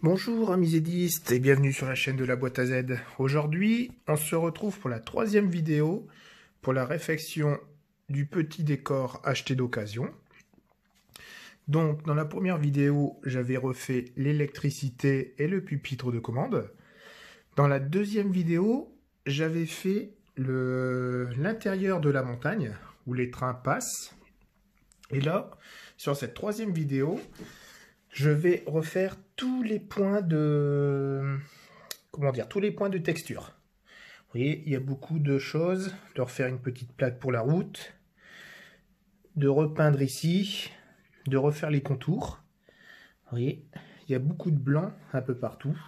Bonjour amis zédistes et bienvenue sur la chaîne de la boîte à Z. Aujourd'hui, on se retrouve pour la troisième vidéo pour la réfection du petit décor acheté d'occasion. Donc dans la première vidéo, j'avais refait l'électricité et le pupitre de commande. Dans la deuxième vidéo, j'avais fait l'intérieur de la montagne où les trains passent. Et là, sur cette troisième vidéo, je vais refaire tous les points de... tous les points de texture. Vous voyez, il y a beaucoup de choses. De refaire une petite plaque pour la route. De repeindre ici. De refaire les contours. Vous voyez, il y a beaucoup de blanc un peu partout.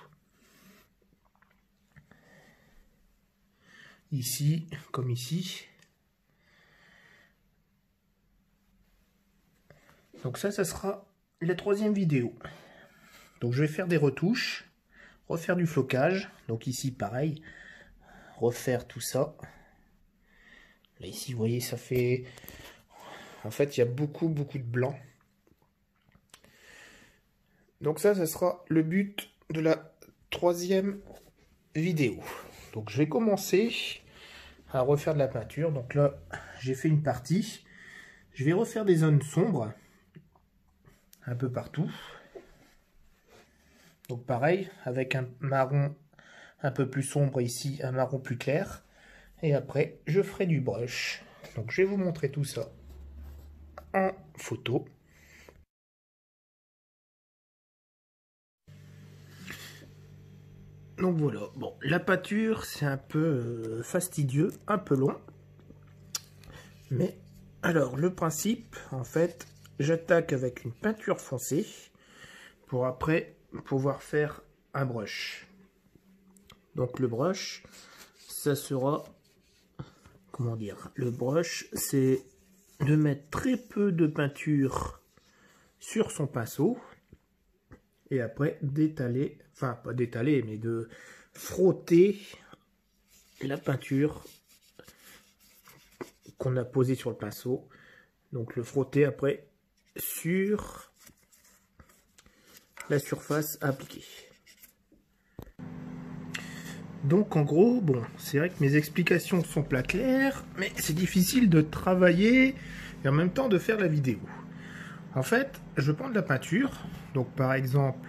Ici, comme ici. Donc ça sera la troisième vidéo. Donc je vais faire des retouches, refaire du flocage. Donc ici pareil, refaire tout ça. Là ici vous voyez ça fait... En fait il y a beaucoup de blanc. Donc ça sera le but de la troisième vidéo. Donc je vais commencer à refaire de la peinture. Donc là j'ai fait une partie. Je vais refaire des zones sombres. Un peu partout. Donc pareil, avec un marron un peu plus sombre ici, un marron plus clair. Et après, je ferai du brush. Donc je vais vous montrer tout ça en photo. Donc voilà, bon, la peinture, c'est un peu fastidieux, un peu long. Mais alors, le principe, en fait, j'attaque avec une peinture foncée pour après pouvoir faire un brush. Donc le brush, ça sera, comment dire, le brush, c'est de mettre très peu de peinture sur son pinceau et après d'étaler, enfin pas d'étaler, mais de frotter la peinture qu'on a posée sur le pinceau. Donc le frotter après sur la surface appliquée. Donc en gros, bon, c'est vrai que mes explications sont pas claires, mais c'est difficile de travailler et en même temps de faire la vidéo. En fait, je prends de la peinture, donc par exemple,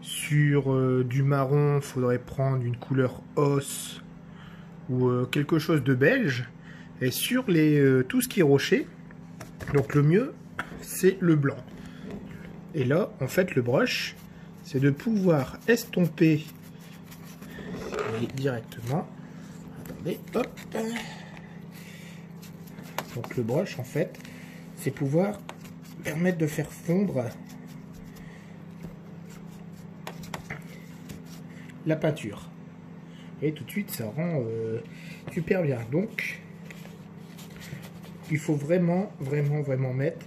sur du marron, il faudrait prendre une couleur os ou quelque chose de beige, et sur tout ce qui est rocher, donc le mieux, c'est le blanc. Et là, en fait, le brush, c'est de pouvoir estomper directement. Attendez, hop. Donc le brush, en fait, c'est pouvoir permettre de faire fondre la peinture. Et tout de suite, ça rend super bien. Donc, il faut vraiment mettre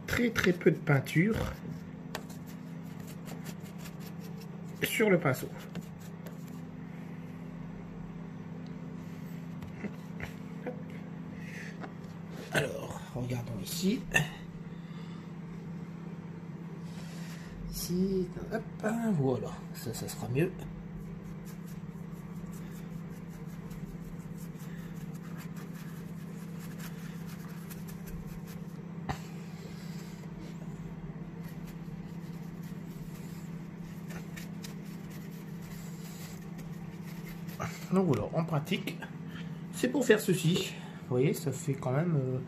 très peu de peinture sur le pinceau. Alors, regardons ici. Ici, hop, voilà, ça sera mieux. Donc voilà, en pratique, c'est pour faire ceci. Vous voyez, ça fait quand même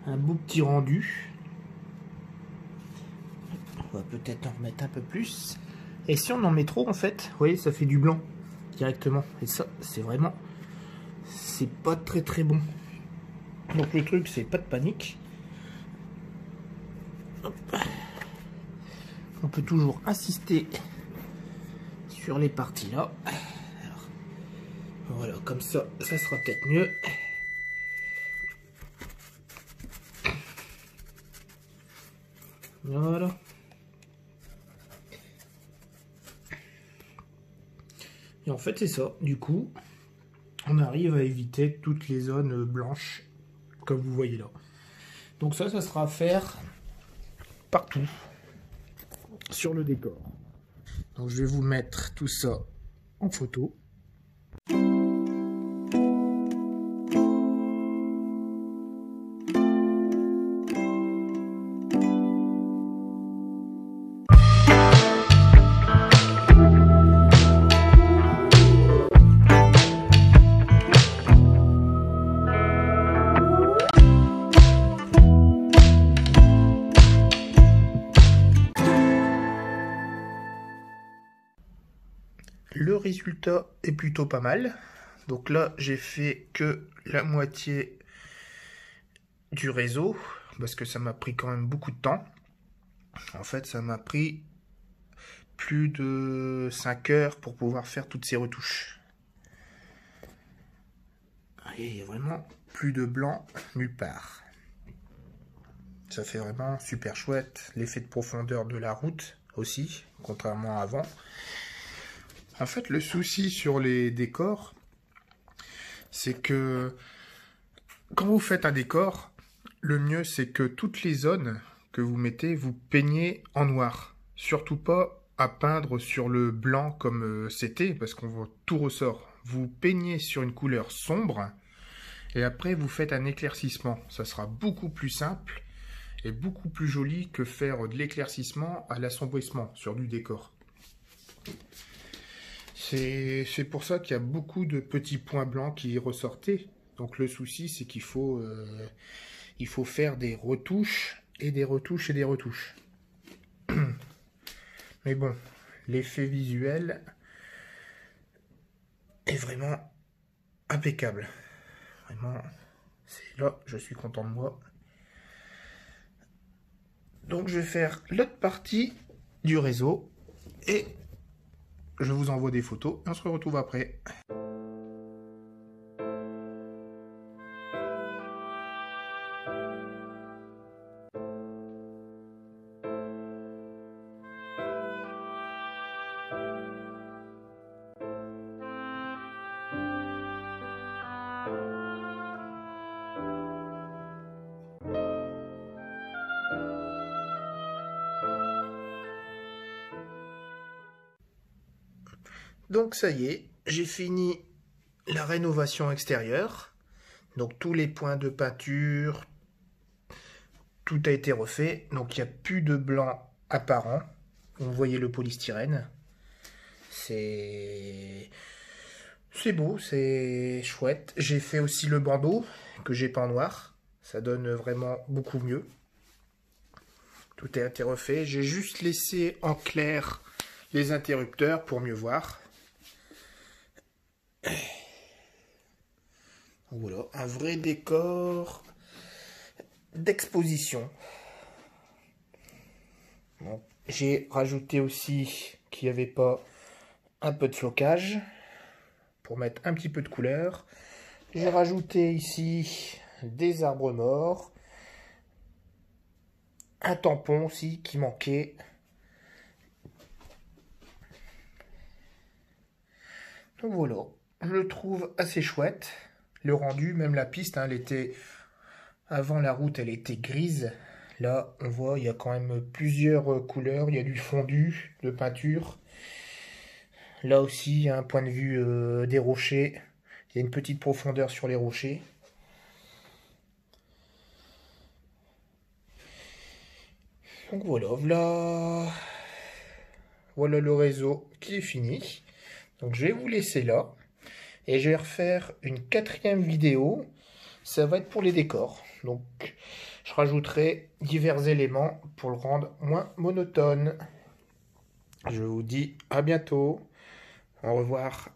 un beau petit rendu. On va peut-être en remettre un peu plus. Et si on en met trop, en fait, vous voyez, ça fait du blanc directement. Et ça, c'est vraiment... c'est pas très bon. Donc le truc, c'est pas de panique. Hop. On peut toujours insister sur les parties là. Voilà, comme ça, ça sera peut-être mieux. Voilà. Et en fait, c'est ça. Du coup, on arrive à éviter toutes les zones blanches, comme vous voyez là. Donc ça sera à faire partout sur le décor. Donc je vais vous mettre tout ça en photo. Le résultat est plutôt pas mal. Donc là, j'ai fait que la moitié du réseau, parce que ça m'a pris quand même beaucoup de temps. En fait, ça m'a pris plus de 5 heures pour pouvoir faire toutes ces retouches. Et il n'y a vraiment plus de blanc nulle part. Ça fait vraiment super chouette. L'effet de profondeur de la route aussi, contrairement à avant. En fait, le souci sur les décors, c'est que quand vous faites un décor, le mieux c'est que toutes les zones que vous mettez, vous peignez en noir. Surtout pas à peindre sur le blanc comme c'était, parce qu'on voit tout ressort. Vous peignez sur une couleur sombre, et après vous faites un éclaircissement. Ça sera beaucoup plus simple et beaucoup plus joli que faire de l'éclaircissement à l'assombrissement sur du décor. C'est pour ça qu'il y a beaucoup de petits points blancs qui ressortaient. Donc le souci, c'est qu'il faut faire des retouches et des retouches et des retouches. Mais bon, l'effet visuel est vraiment impeccable. Vraiment, c'est là, je suis content de moi. Donc je vais faire l'autre partie du réseau et je vous envoie des photos et on se retrouve après. Donc ça y est, j'ai fini la rénovation extérieure. Donc tous les points de peinture, tout a été refait. Donc il n'y a plus de blanc apparent. Vous voyez le polystyrène. C'est beau, c'est chouette. J'ai fait aussi le bandeau que j'ai peint en noir. Ça donne vraiment beaucoup mieux. Tout a été refait. J'ai juste laissé en clair les interrupteurs pour mieux voir. Voilà, un vrai décor d'exposition. Bon, j'ai rajouté aussi qu'il n'y avait pas un peu de flocage pour mettre un petit peu de couleur. J'ai rajouté ici des arbres morts, un tampon aussi qui manquait. Donc voilà, je le trouve assez chouette. Le rendu, même la piste, hein, elle était avant la route, elle était grise. Là, on voit, il y a quand même plusieurs couleurs. Il y a du fondu de peinture. Là aussi, il y a un point de vue des rochers. Il y a une petite profondeur sur les rochers. Donc voilà, voilà le réseau qui est fini. Donc je vais vous laisser là. Et je vais refaire une 4e vidéo. Ça va être pour les décors. Donc je rajouterai divers éléments pour le rendre moins monotone. Je vous dis à bientôt. Au revoir.